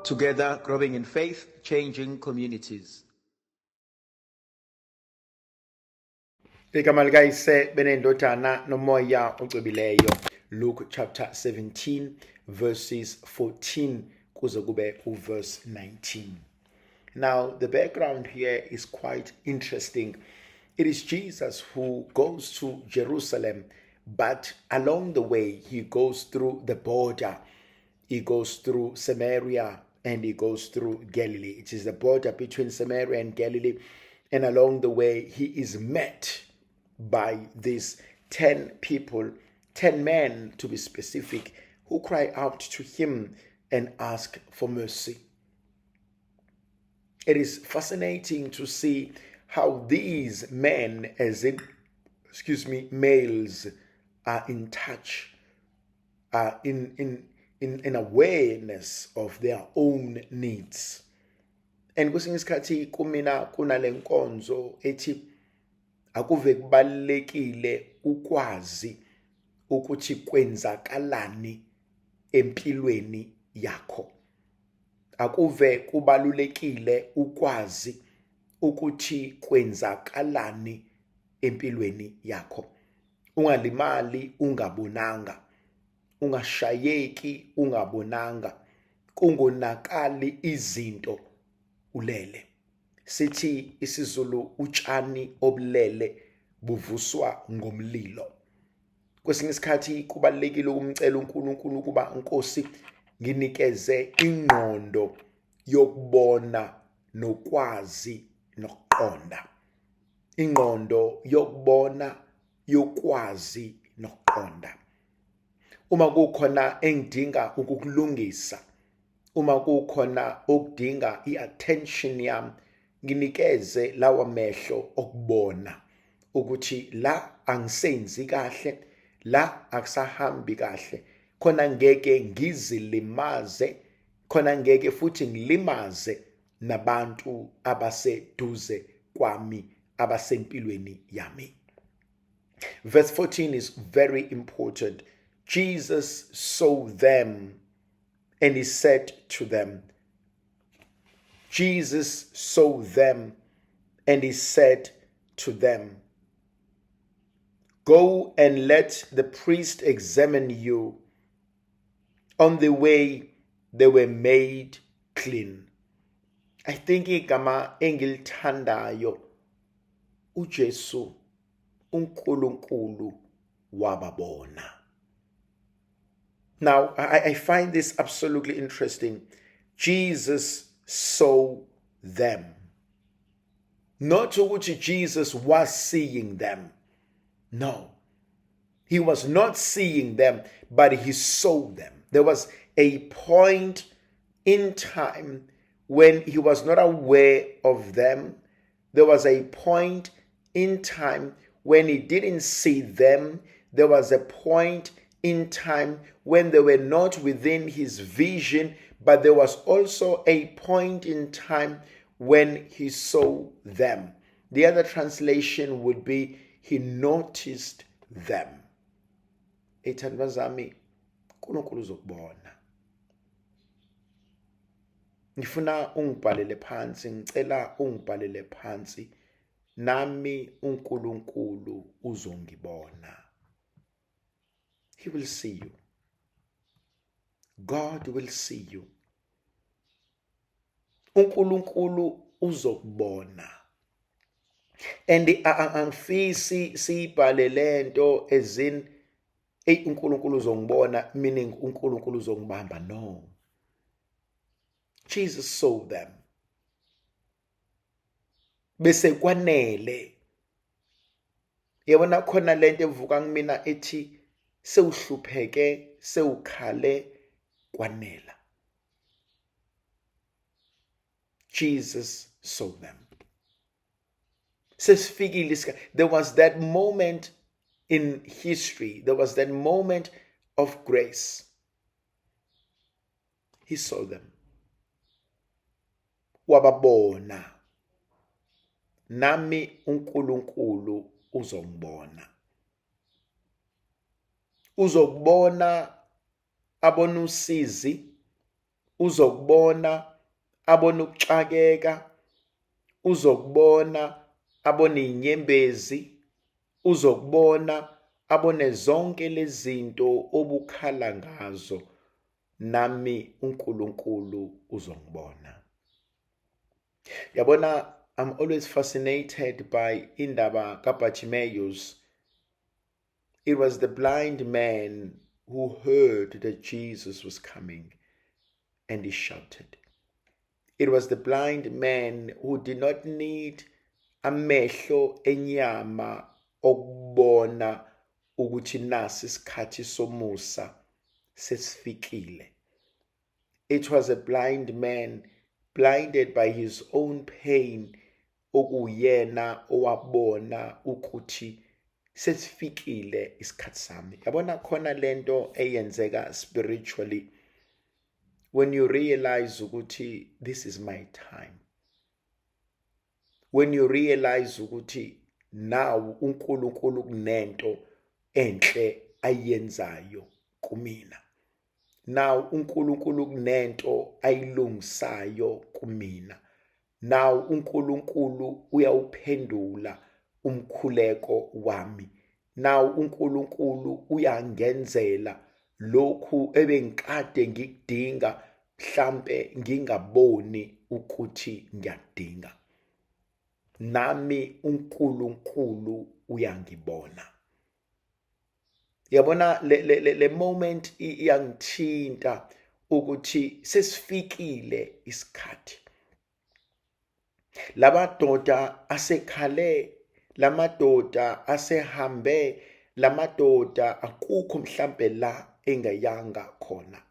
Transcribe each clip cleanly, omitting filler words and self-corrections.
Together, growing in faith, changing communities. Igama likayise benendodana nomoya ocwebileyo. Luke chapter 17 verses 14 kuze kube verse 19. Now the background here is quite interesting. It is Jesus who goes to Jerusalem, but along the way he goes through the border. He goes through Samaria and he goes through Galilee. It is the border between Samaria and Galilee, and along the way he is met by these 10 people, 10 men to be specific, who cry out to him and ask for mercy. It is fascinating to see how these men, males, are in touch, are in awareness of their own needs. And kwesinye isikhathi kumina kunale nkonzo ethi akuve kubalekile ukwazi ukuthi kwenzakalani empilweni yakho. Akuve kubalulekile ukwazi ukuthi kwenzakalani empilweni yakho. Ungalimali ungabonanga, ungashayeki ungabonanga, kungonakali izinto ulele. Sithi isiZulu utshani obulele buvuswa ngomlilo. Kwesinye isikhathi kubalekile ukumcela uNkulunkulu ukuba Nkosi nginikeze ingqondo yokubona nokwazi nokuqonda. Ingqondo yokubona, yokwazi nokuqonda. Uma kukhona engidinga ukukulungisa, uma kukhona okudinga i-attention yami, nginikeze lawa mehlo okubona ukuthi la angisenzi kahle, la akusahambi kahle, khona ngeke ngizilimaze, khona ngeke futhi ngilimaze nabantu abaseduze kwami, abasempilweni yami. Verse 14 is very important. Jesus saw them and he said to them. Jesus saw them and he said to them, go and let the priest examine you. On the way they were made clean. I think igama engilithandayo uJesu uNkulunkulu wababona. Now, I find this absolutely interesting. Jesus saw them. Not ukuthi Jesus was seeing them. No. He was not seeing them, but he saw them. There was a point in time when he was not aware of them. There was a point in time when he didn't see them. There was a point in time when they were not within his vision, but there was also a point in time when he saw them. The other translation would be, he noticed them. Ethandwa zami, uNkulunkulu uzokubona. Ngifuna ungibhalele phansi, ngicela ungibhalele phansi, nami uNkulunkulu uzongibona. He will see you. God will see you. uNkulunkulu uzokubona. And angifisi siyibhale lento ezin uNkulunkulu uzongibona, meaning uNkulunkulu uzongibamba. No. Jesus saw them. Bese kwanele. Yabona khona lento evuka kumina ethi sewuhlupheke, sewukhale, kwanela. Jesus saw them. There was that moment in history. There was that moment of grace. He saw them. Wababona. Nami uNkulunkulu uzongibona. Uzokubona abona usizi, uzokubona abone ukuxakeka, uzokubona abone inyembezi, uzokubona abone zonke lezi zinto obukhala ngazo, nami uNkulunkulu uzongibona. Yabona, I'm always fascinated by indaba kaBartimaeus. It was the blind man who heard that Jesus was coming and he shouted. It was the blind man who did not need amehlo enyama okubona ukuthi nasi isikhathi somusa sesifikile. It was a blind man, blinded by his own pain, okuyena owabona ukuthi sesifikile isikhathi sami. Yabona khona lento eyenzeka spiritually when you realize ukuthi this is my time. When you realize ukuthi now uNkulunkulu kunento enhle ayenzayo kumina. Now uNkulunkulu kunento ayilungisayo kumina. Now uNkulunkulu uyawuphendula umkhuleko wami. Now uNkulunkulu uyangenzela lokhu ebengikade ngikudinga, mhlambe ngingaboni ukuthi ngiyadinga. Nami uNkulunkulu uyangibona. Yabona le moment iyangithinta ukuthi sesifikile isikhathi. Lamadoda asekhale, lamadoda asehambe, lamadoda akukho mhlambe la engayanga khona.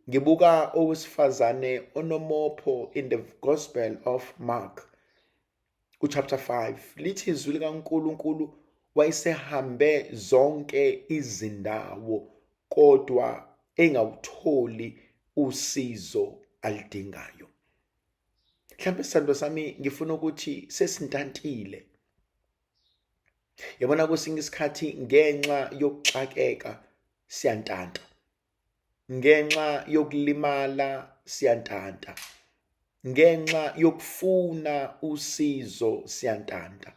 Ngibuka owesifazane onomopho in the Gospel of Mark, chapter 5, lithi izwi likaNkulunkulu wayesehambe zonke izindawo kodwa engawutholi usizo alidingayo. Mhlambe sithandwa sami, ngifuna ukuthi sesintantile. Yabona kwesinye isikhathi ngenxa yokuxakeka siyantanta. Ngenxa yokulimala siyantanta. Ngenxa yokufuna usizo siyantanta.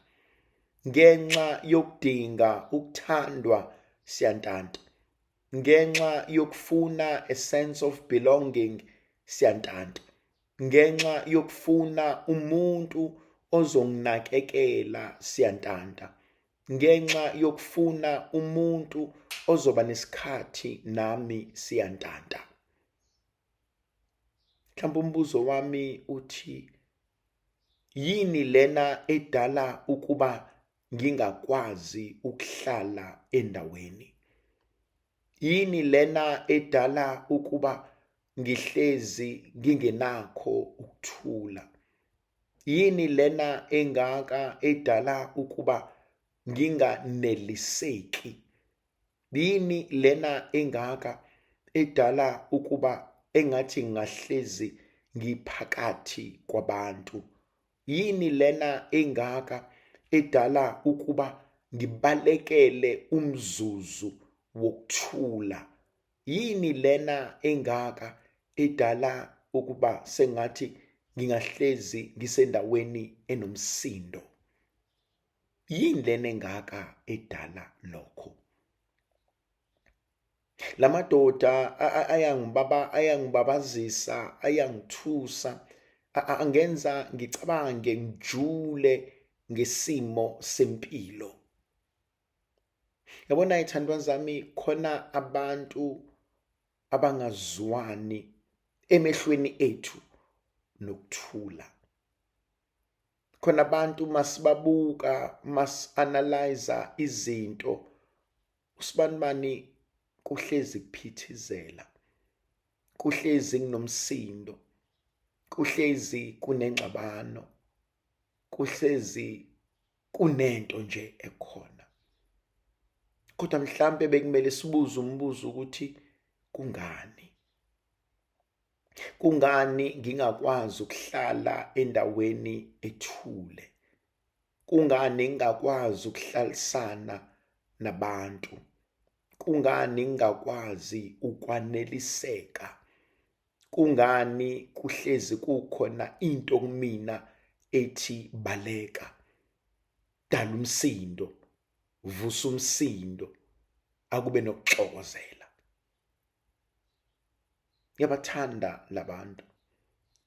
Ngenxa yokudinga ukuthandwa siyantanta. Ngenxa yokufuna a sense of belonging siyantanta. Ngenxa yokufuna umuntu ozonginakekela siyantanta. Ngenxa yokufuna umuntu ozoba nesikhathi nami siyantanta. Mhlawumbe umbuzo wami uthi, yini lena edala ukuba ngingakwazi ukuhlala endaweni? Yini lena edala ukuba ngihlezi ngingenakho ukuthula? Yini lena engaka edala ukuba nginganeliseki? Yini lena engaka edala ukuba engathi ngahlezi ngiphakathi kwabantu? Yini lena engaka edala ukuba ngibalekele umzuzu wokuthula? Yini lena engaka edala ukuba sengathi ngingahlezi ngisendaweni enomsindo? Yini lena engaka edala lokho? Lamadoda ayangibabazisa, ayangithusa, angenza ngicabange, ngijule ngesimo sempilo. Yabona ithandwa zami, khona abantu abangazwani emehlweni ethu nokuthula. Khona abantu masibabuka, mas-analyze izinto, usibanibani kuhlezi kuphithizela, kuhlezi kunomsindo, kuhlezi kunengxabano, kuhlezi kunento nje ekhona. Kodwa mhlambe bekumele sibuze umbuzo ukuthi kungani? Kungani ngingakwazi ukuhlala endaweni ethule? Kungani ngingakwazi ukuhlalisana nabantu? Kungani ngingakwazi ukwaneliseka? kungani kuhlezi kukhona into kumina ethi baleka, dala umsindo, vusa umsindo, akube nokuxokozela. Yabathanda labantu.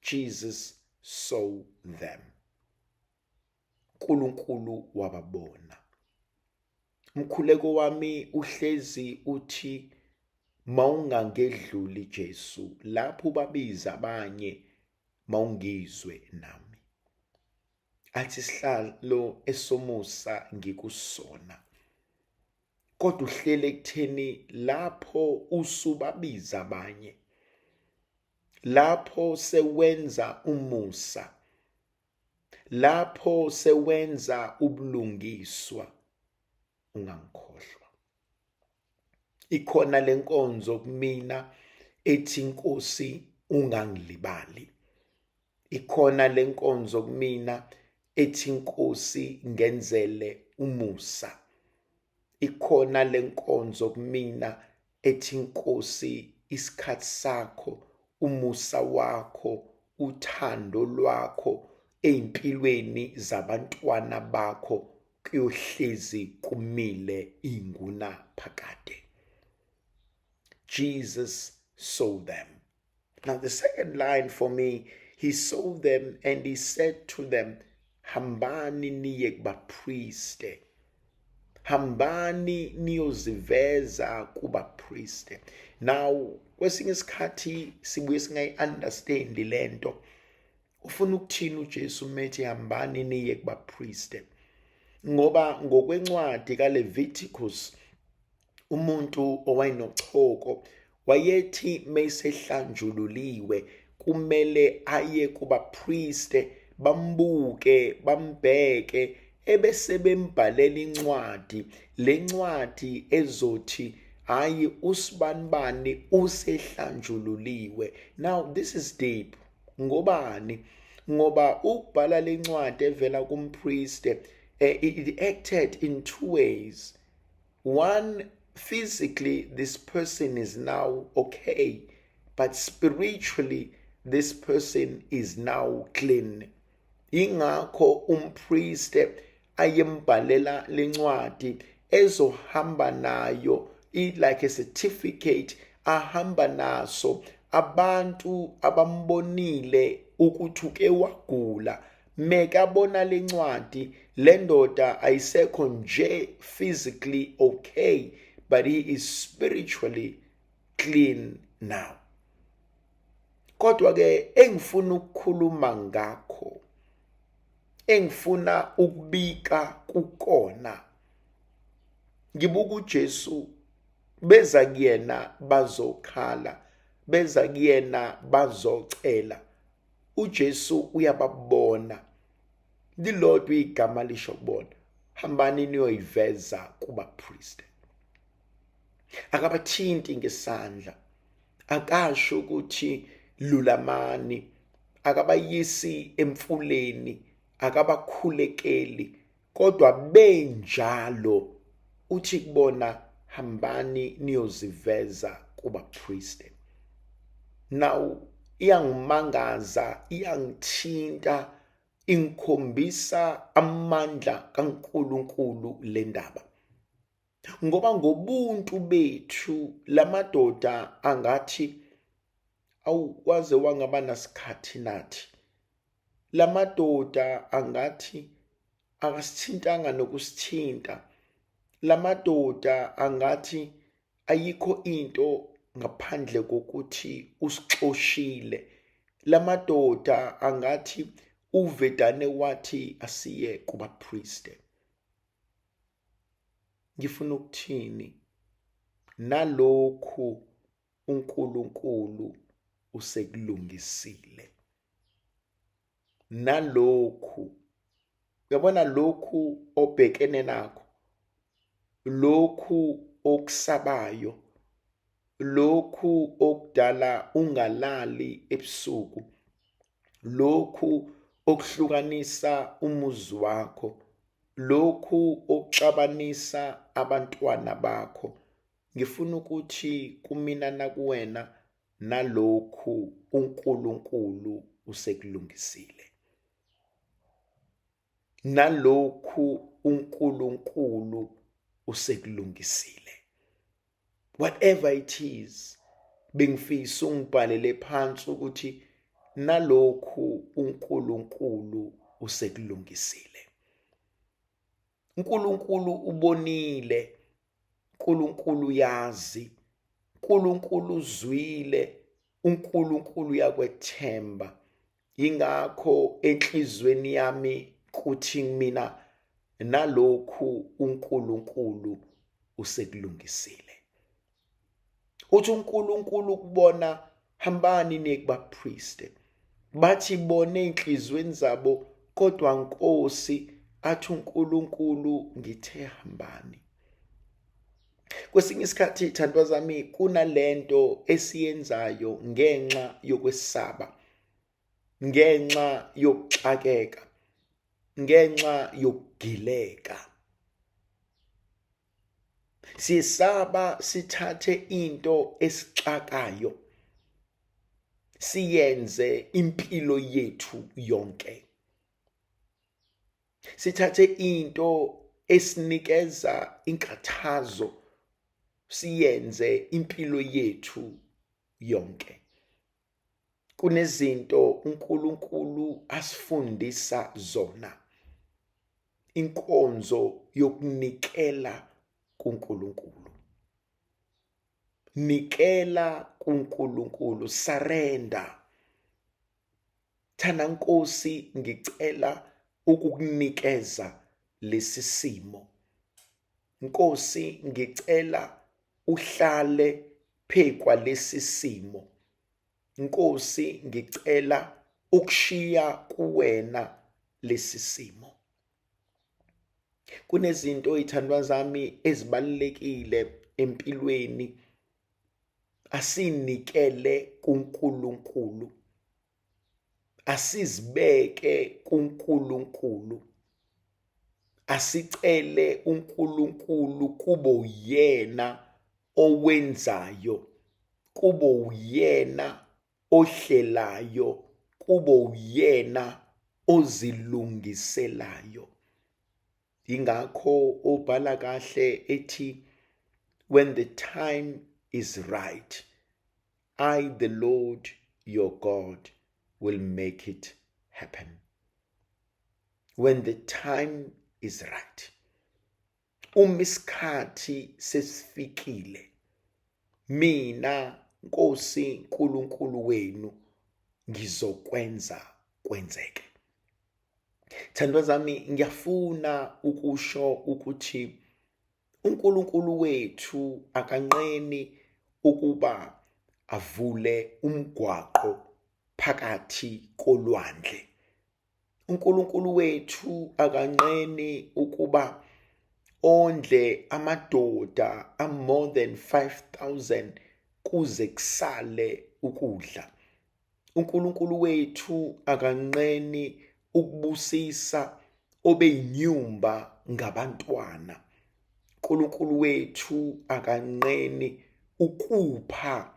Jesus saw them. uNkulunkulu wababona. Umkhuleko wami uhlezi uthi mawungangedluli Jesu, lapho babiza abanye mawungizwe nami. Athi sihlalo esomusa ngikusona. Kodwa uhlele ekutheni lapho usubabiza abanye, lapho sewenza umusa, lapho sewenza ubulungiswa, ungangikhohlwa. Ikhona lenkonzo kumina ethi Nkosi ungangilibali. Ikhona lenkonzo kumina ethi Nkosi ngenzele umusa. Ikhona lenkonzo kumina ethi Nkosi isikhathi sakho, umusa wakho, uthando lwakho empilweni zabantwana bakho kuyohlezi kumile inguna phakade. Jesus saw them. Now the second line for me, he saw them and he said to them, hambani niye kubapriste. Hambani niyoziveza kubapriste. Now kwesinye isikhathi sibuye singayi-understand lento. Ufuna ukuthini uJesu methi hambani niye kubapriste? Ngoba ngokwencwadi kaLeviticus umuntu owayenochoko wayethi mayesehlanjululiwe kumele aye kubapriste bambuke bambheke ebese bembhalela incwadi, le ncwadi ezothi hayi usibanibani usehlanjululiwe. Now this is deep. Ngobani? Ngoba ukubhala le ncwadi evela kumpriste, it acted in two ways. One, physically this person is now okay, but spiritually this person is now clean. Ingakho umpriste ayembhalela le ncwadi ezohamba nayo, like a certificate ahamba naso abantu abambonile ukuthi uke wagula, mekabona le ncwadi le ndoda ayisekho nje physically okay, but he is spiritually clean now. Kodwa ke engifuna ukukhuluma ngakho, engifuna ukubika kukona, ngibuka uJesu beza kuyena bazokhala, beza kuyena bazocela. uJesu uyababona. Lilodwa igama lisho kubona. Hambani niyoyiveza kubapriste. Akabathinti ngesandla, akasho ukuthi lulamani, akabayisi emfuleni, akabakhulekeli, kodwa benjalo uthi kubona hambani niyoziveza kubapriste. Now iyangimangaza, iyangithinta, ingikhombisa amandla kaNkulunkulu le ndaba. Ngoba ngobuntu bethu lamadoda angathi awukwaze wangaba nasikhathi nathi. Lamadoda angathi akasithintanga nokusithinta. Lamadoda angathi ayikho into ngaphandle kokuthi usixoshile. Lamadoda angathi uvedane wathi asiye kubapriste. Ngifuna ukuthini? Nalokhu uNkulunkulu usekulungisile. Nalokhu, uyabona lokhu obhekene nakho, lokhu okusabayo, lokhu okudala ungalali ebusuku, lokhu okuhlukanisa umuzi wakho, lokhu okuxabanisa abantwana bakho, ngifuna ukuthi kumina nakuwena nalokhu uNkulunkulu usekulungisile. Nalokhu uNkulunkulu usekulungisile. Whatever it is, bengifisa ungibhalele phansi ukuthi nalokhu uNkulunkulu usekulungisile. uNkulunkulu ubonile, uNkulunkulu yazi, uNkulunkulu uzwile, uNkulunkulu yakwethemba. Ingakho enhlizweni yami kuthi mina nalokhu uNkulunkulu usekulungisile. Uthi uNkulunkulu kubona, hambani nekubapriste. Bathi bone enhlizweni zabo, kodwa Nkosi athi uNkulunkulu ngithe hambani. Kwesinye isikhathi thandwa zami kunalento esiyenzayo ngenxa yokwesaba, ngenxa yokuxakeka, ngenxa yokugileka. Siyesaba sithathe into esixakayo siyenze impilo yethu yonke. Sithathe into esinikeza inkathazo siyenze impilo yethu yonke. Kunezinto uNkulunkulu asifundisa zona. Inkonzo yokunikela kuNkulunkulu. Nikela kuNkulunkulu, surrender. Thana Nkosi, ngicela ukukunikeza lesi simo. Nkosi, ngicela uhlale phekwa lesi simo. Nkosi, ngicela ukushiya kuwena lesi simo. Kunezinto ithandwa zami ezibalekile empilweni. Asinikele kuNkulunkulu. Asizibeke kuNkulunkulu. Asicele uNkulunkulu kubo uyena owenzayo, kubo uyena ohlelayo, kubo uyena ozilungiselayo. Ingakho obhala kahle ethi, when the time is right, I, the Lord your God, will make it happen. When the time is right. Isikhathi sesifikile. Mina Nkosi uNkulunkulu wenu ngizokwenza kwenzeke. Thandwa zami, ngiyafuna ukusho ukuthi uNkulunkulu wethu akanqeni ukuba avule umgwaqo phakathi kolwandle. uNkulunkulu wethu akanqeni ukuba ondle amadoda more than 5,000 kuze kusale ukudla. uNkulunkulu wethu akanqeni ukubusisa obeyinyumba ngabantwana. uNkulunkulu wethu akanqeni ukupha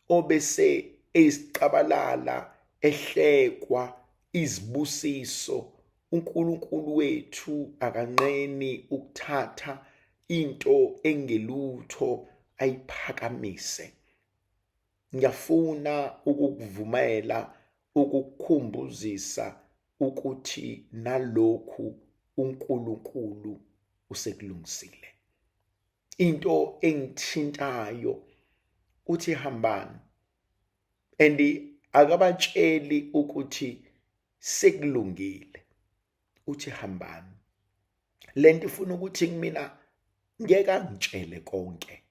obese esiqabalala ehlekwa izibusiso. uNkulunkulu wethu akanqeni ukuthatha into engelutho ayiphakamise. Ngiyafuna ukukuvumela, ukukukhumbuzisa ukuthi nalokhu uNkulunkulu usekulungisile. Into engithintayo uthi hambani, and akabatsheli ukuthi sekulungile, uthi hambani. Lento ifuna ukuthi kumina ngeke angitshele konke.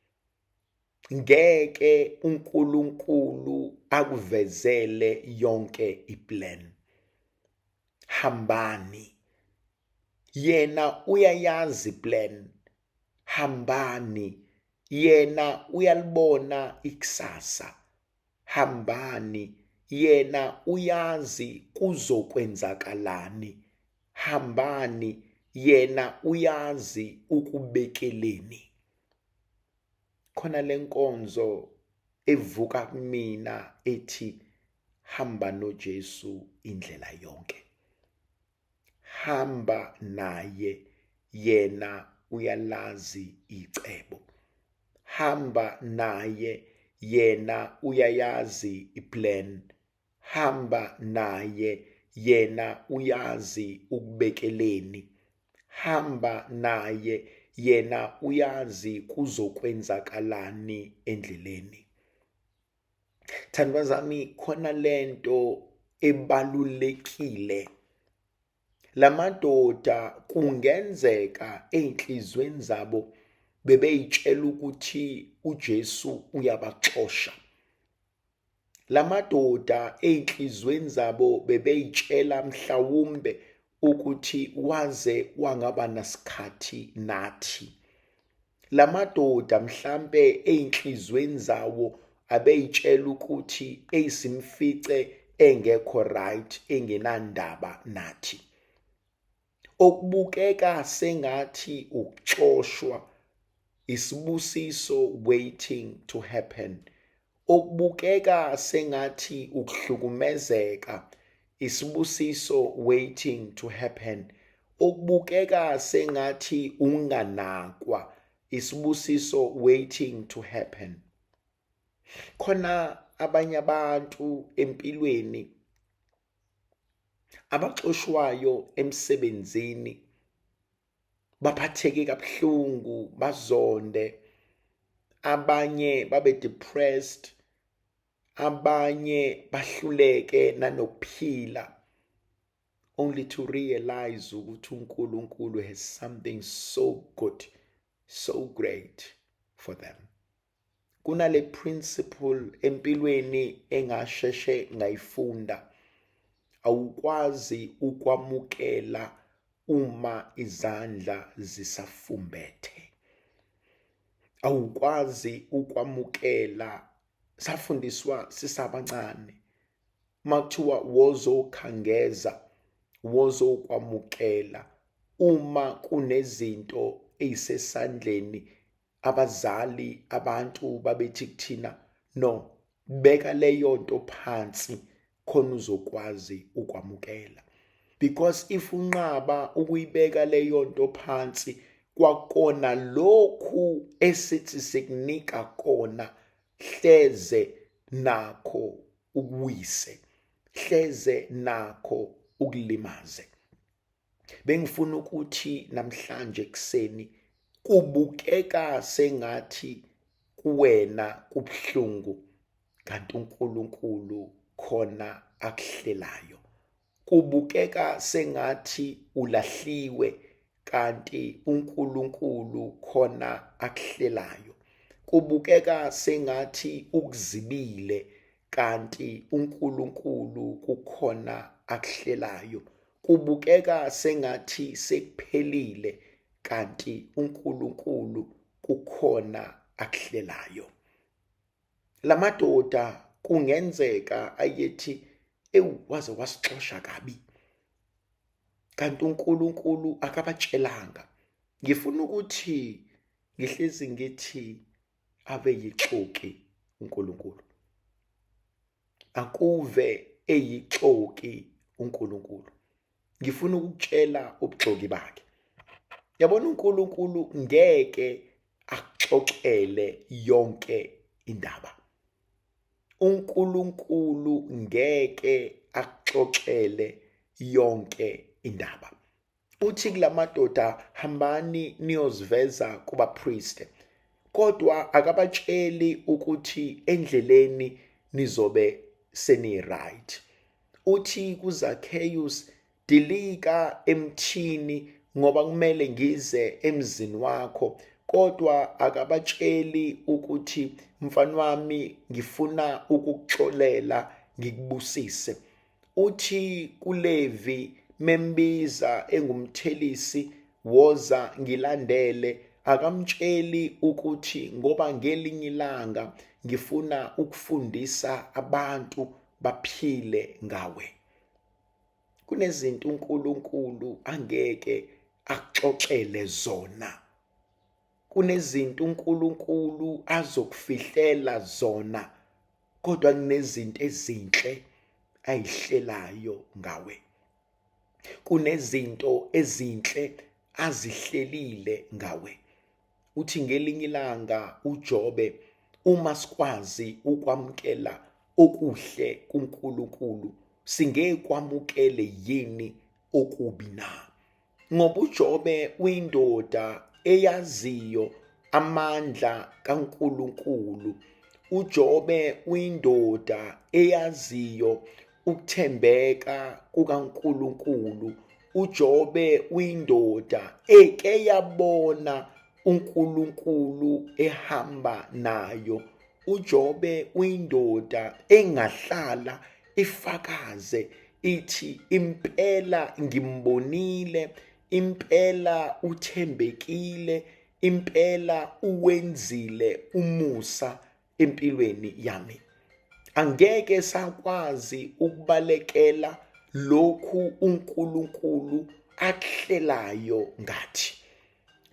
Ngeke uNkulunkulu akuvezele yonke iplan. Hambani. Yena uyayazi plan. Hambani. Yena uyalibona ikusasa. Hambani. Yena uyazi kuzokwenzakalani. Hambani. Yena uyazi ukubekeleni. Khona lenkonzo evuka kumina ethi hamba noJesu indlela yonke. Hamba naye, yena uyalazi icebo. Hamba naye, yena uyayazi iplan. Hamba naye, yena uyazi ukubekeleni. Hamba naye, yena uyazi kuzokwenzakalani endleleni. Thandwa zami, khona lento ebalulekile. Lamadoda kungenzeka enhlizweni zabo bebeyitshela ukuthi uJesu uyabaxosha. Lamadoda enhlizweni zabo bebeyitshela mhlawumbe ukuthi waze wangaba nasikhathi nathi. Lamadoda mhlambe enhlizweni zawo abeyitshela ukuthi esimfice engekho right, engenandaba nathi. Okubukeka sengathi ukuxoshwa, isibusiso waiting to happen. Okubukeka sengathi ukuhlukumezeka, isibusiso waiting to happen. Okubukeka sengathi unganakwa, isibusiso waiting to happen. Khona abanye abantu empilweni abaxoshwayo emsebenzini, baphatheke kabuhlungu, bazonde, abanye babe depressed, abanye bahluleke nanokuphila, only to realize ukuthi uNkulunkulu has something so good, so great for them. Kunale principle empilweni engasheshe ngayifunda. Awukwazi ukwamukela uma izandla zisafumbethe. Awukwazi ukwamukela. Safundiswa sisabancane, makuthiwa wozokhangeza, wozokwamukela. Uma kunezinto ezisesandleni, abazali, abantu babethi kuthina, no, beka leyo nto phansi khona uzokwazi ukwamukela. Because if unqaba ukuyibeka leyo nto phansi, kwakona lokhu esithi sikunika kona, hleze nakho ukuwise, hleze nakho ukulimaze. Bengifuna ukuthi namhlanje kuseni kubukeka sengathi kuwena kubhlungu, kanti uNkulunkulu khona akuhlelayo. Kubukeka sengathi ulahliwe, kanti uNkulunkulu khona akuhlelayo. Kubukeka sengathi ukuzibile, kanti uNkulunkulu kukhona akuhlelayo. Kubukeka sengathi sekuphelile, kanti uNkulunkulu kukhona akuhlelayo. Lamadoda kungenzeka ayethi waze wasixosha kabi, kanti uNkulunkulu akabatshelanga. Ngifuna ukuthi ngihlezi ngithi ave yixoki uNkulunkulu. Akuve eyixoki uNkulunkulu. Ngifuna ukutshela ubuxoki bakhe. Yabona uNkulunkulu ngeke akuxoxele yonke indaba. uNkulunkulu ngeke akuxoxele yonke indaba. Uthi kulamadoda hambani niyoziveza kubapriest, kodwa akabatsheli ukuthi endleleni nizobe seni right. Uthi kuZakheyus, dilika emthini ngoba kumele ngize emzini wakho, kodwa akabatsheli ukuthi mfana wami ngifuna ukukuxolela ngikubusise. Uthi kuLevi membiza engumthelisi, woza ngilandele, akamtsheli ukuthi ngoba ngelinye ilanga ngifuna ukufundisa abantu baphile ngawe. Kunezinto uNkulunkulu angeke akuxoxele zona. Kunezinto uNkulunkulu azokufihlela zona kodwa kunezinto ezinhle ayihlelayo ngawe. Kunezinto ezinhle azihlelile ngawe. Uthi ngelinye ilanga uJobe, uma sikwazi ukwamukela okuhle kuNkulunkulu, singeke kwamukele yini okubi na? Ngoba uJobe uyindoda eyaziyo amandla kaNkulunkulu. uJobe uyindoda eyaziyo ukuthembeka kukaNkulunkulu. uJobe uyindoda eke yabona uNkulunkulu ehamba nayo. uJobe uyindoda engahlala ifakaze ithi impela ngimbonile, impela uthembekile, impela uwenzile umusa empilweni yami. Angeke sakwazi ukubalekela lokhu uNkulunkulu akuhlelayo ngathi.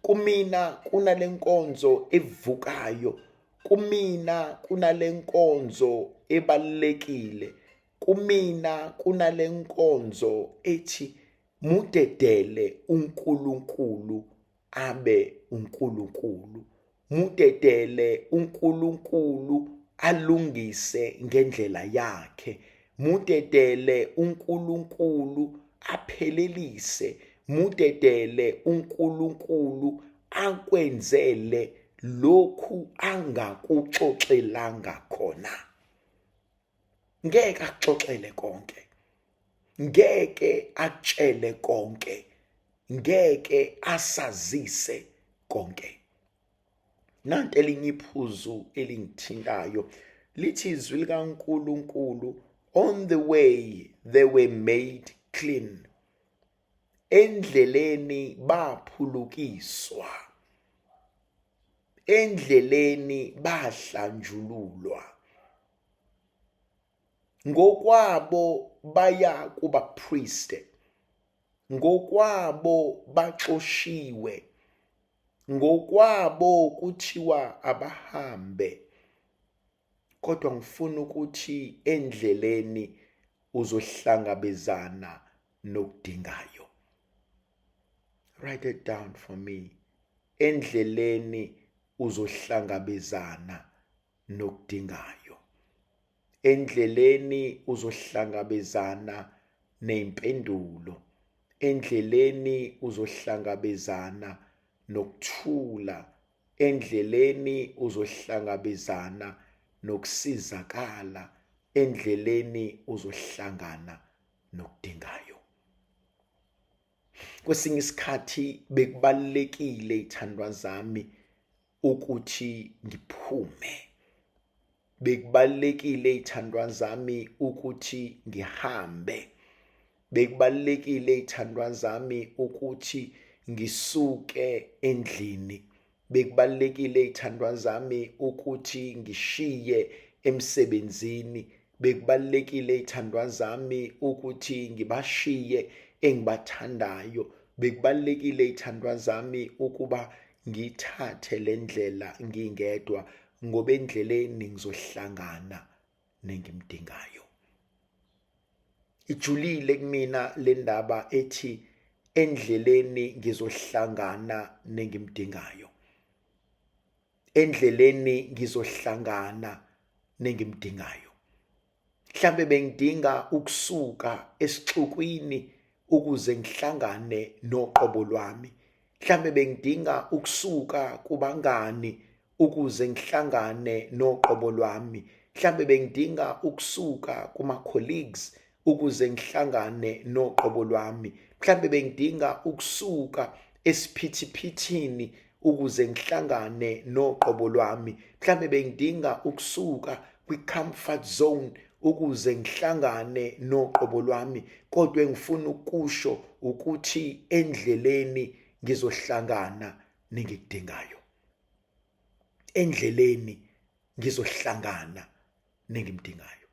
Kumina kunale nkonzo evukayo, kumina kunale nkonzo ebalekile, kumina kunale nkonzo ethi mudedele uNkulunkulu abe uNkulunkulu, mudedele uNkulunkulu alungise ngendlela yakhe, mudedele uNkulunkulu aphelelise, mudedele uNkulunkulu akwenzele lokhu angakuxoxelanga khona. Ngeke akuxoxele konke, ngeke akutshele konke, ngeke asazise konke. Nanti elinye iphuzu elingithintayo lithi izwi likaNkulunkulu, on the way they were made clean. Endleleni baphulukiswa, endleleni bahlanjululwa. Ngokwabo baya kuba priste, ngokwabo baxoshiwe, ngokwabo kuthiwa abahambe. Kodwa ngifuna ukuthi endleleni uzohlangabezana nokudingayo. Write it down for me. Endleleni uzohlangabezana nokudingayo. Endleleni uzohlangabezana nempendulo. Endleleni uzohlangabezana nokuthula. Endleleni uzohlangabezana nokusizakala. Endleleni uzohlangana nokudingayo. Kwesinye isikhathi bekubalekile ithandwa zami ukuthi ngiphume. Bekubalekile ithandwa zami ukuthi ngihambe. Bekubalekile ithandwa zami ukuthi ngisuke endlini. Bekubalekile ithandwa zami ukuthi ngishiye emsebenzini. Bekubalekile ithandwa zami ukuthi ngibashiye engibathandayo. Bekubalekile ithandwa zami ukuba ngithathe le ndlela ngingedwa, ngoba endleleni ngizohlangana nengimdingayo. Ijulile kumina le ndaba ethi endleleni ngizohlangana nengimdingayo. Endleleni ngizohlangana nengimdingayo. Mhlambe bengidinga ukusuka esixukwini ukuze ngihlangane noqobo lwami. Mhlambe bengidinga ukusuka kubangani ukuze ngihlangane noqobo lwami. Mhlambe bengidinga ukusuka kuma-colleagues ukuze ngihlangane noqobo lwami. Mhlambe bengidinga ukusuka esiphithipithini ukuze ngihlangane noqobo lwami. Mhlambe bengidinga ukusuka kwi-comfort zone ukuze ngihlangane noqobo lwami. Kodwa engifuna ukusho ukuthi endleleni ngizohlangana nengikudingayo. Endleleni ngizohlangana nengimdingayo.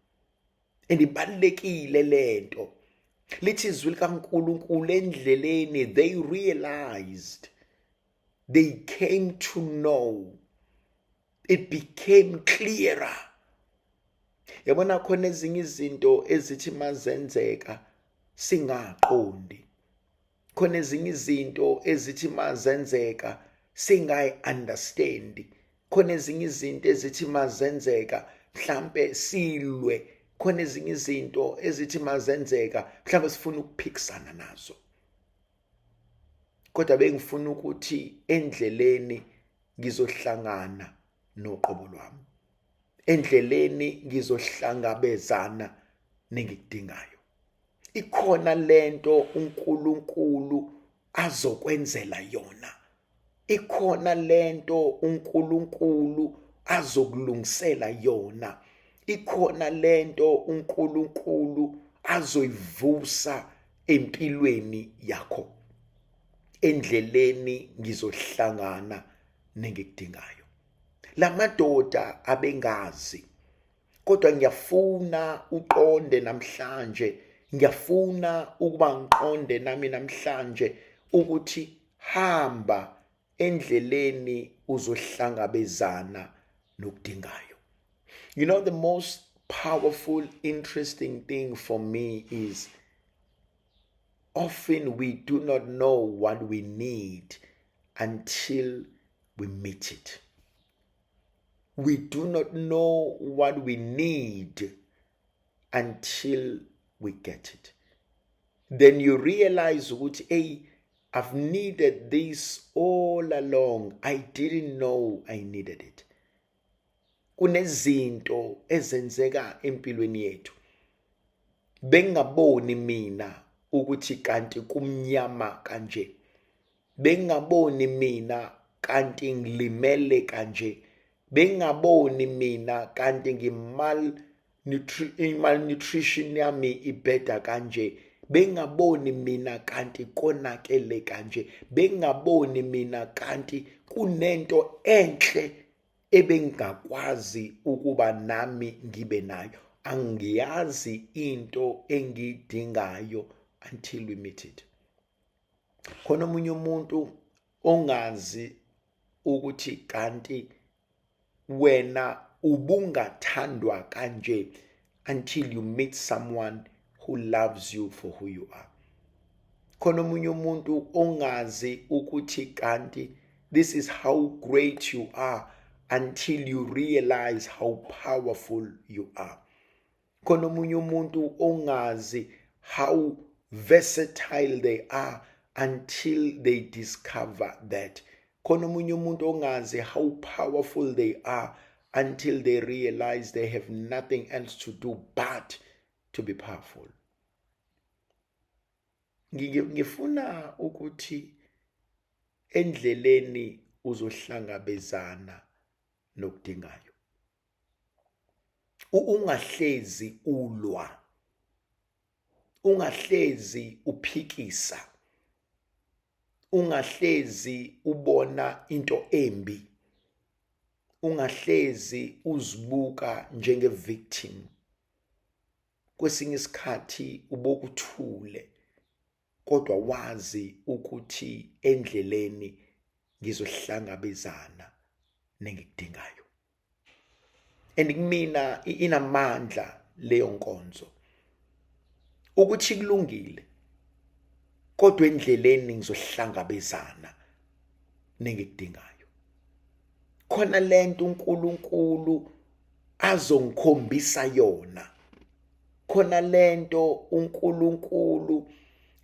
Endibalekile lento. Lithi izwi likaNkulunkulu, endleleni they realized, they came to know, it became clearer. Yabona khona ezinye izinto ezithi mazenzeka singaqondi. Khona ezinye izinto ezithi mazenzeka singayi-understand. Khona ezinye izinto ezithi mazenzeka mhlambe silwe. Khona ezinye izinto ezithi mazenzeka mhlambe sifuna ukuphikisana nazo. Kodwa bengifuna ukuthi endleleni ngizohlangana noqobo lwami. Endleleni ngizohlangabezana nengikudingayo. Ikhona lento uNkulunkulu azokwenzela yona. Ikhona lento uNkulunkulu azokulungisela yona. Ikhona lento uNkulunkulu azoyivusa empilweni yakho. Endleleni ngizohlangana nengikudingayo. Lamadoda abengazi, kodwa ngiyafuna uqonde namhlanje, ngiyafuna ukuba ngiqonde nami namhlanje ukuthi hamba endleleni uzohlangabezana nokudingayo. You know, the most powerful, interesting thing for me is often we do not know what we need until we meet it. We do not know what we need until we get it. Then you realize, hey, I've needed this all along. I didn't know I needed it. Kunezinto ezenzeka empilweni yethu. Bengaboni mina ukuthi kanti kumnyama kanje. Bengaboni mina kanti ngilimele kanje. Bengaboni mina kanti malnutrition yami ibheda kanje. Bengaboni mina kanti konakele kanje. Bengaboni mina kanti kunento enhle ebengakwazi ukuba nami ngibe nayo. Angiyazi into engidingayo until we meet it. Khona omunye umuntu ongazi ukuthi kanti wena ubungathandwa kanje until you meet someone who loves you for who you are. Khona omunye umuntu ongazi ukuthi kanti this is how great you are until you realize how powerful you are. Khona omunye umuntu ongazi how versatile they are until they discover that. Khona omunye umuntu ongazi how powerful they are until they realize they have nothing else to do but to be powerful. Ngifuna ukuthi endleleni uzohlangabezana nokudingayo. Ungahlezi ulwa. Ungahlezi uphikisa. Ungahlezi ubona into embi. Ungahlezi uzibuka njenge-victim. Kwesinye isikhathi ubokuthule, kodwa wazi ukuthi endleleni ngizohlangabezana nengikudingayo. And kumina inamandla leyo nkonzo. Ukuthi kulungile, kodwa endleleni ngizohlangabezana nengikudingayo. Khona lento uNkulunkulu azongikhombisa yona. Khona lento uNkulunkulu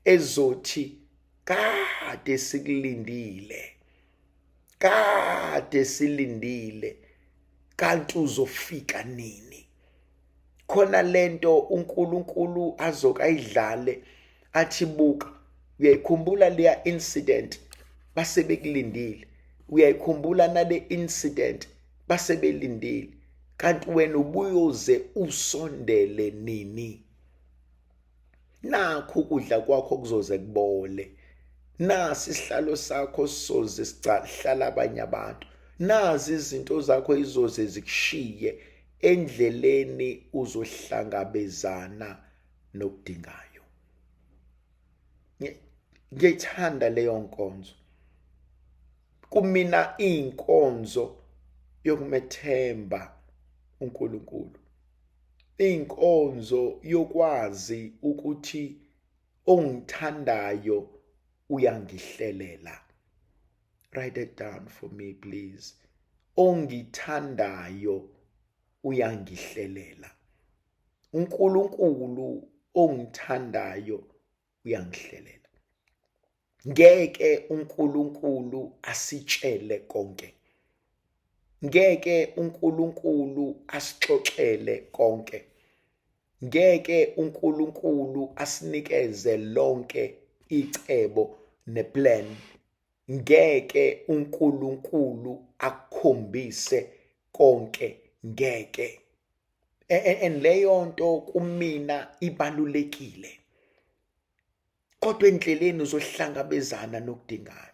ezothi kade sikulindile. Kade silindile. Kanti uzofika nini? Khona lento uNkulunkulu azokayidlale athi buka, uyayikhumbula leya incident base bekulindile. Uyayikhumbula nale incident base belindile. Kanti wena ubuyoze usondele nini? Nakho ukudla kwakho kuzoze kubole. Nasi isihlalo sakho sizoze sihlala abanye abantu. Nazi izinto zakho izoze zikushiye. Endleleni uzohlangabezana nokudingayo. Ngiyithanda leyo nkonzo. Kumina inkonzo yokumethemba uNkulunkulu. inkonzo yokwazi ukuthi ongithandayo uyangihlelela. Write it down for me, please. Ongithandayo uyangihlelela. uNkulunkulu ongithandayo uyangihlelela. Ngeke uNkulunkulu asitshele konke. Ngeke uNkulunkulu asixoxele konke. Ngeke uNkulunkulu asinikeze lonke icebo neplan. Ngeke uNkulunkulu akukhombise konke, ngeke. And leyo nto kumina ibalulekile. Kodwa endleleni uzohlangabezana nokudingayo.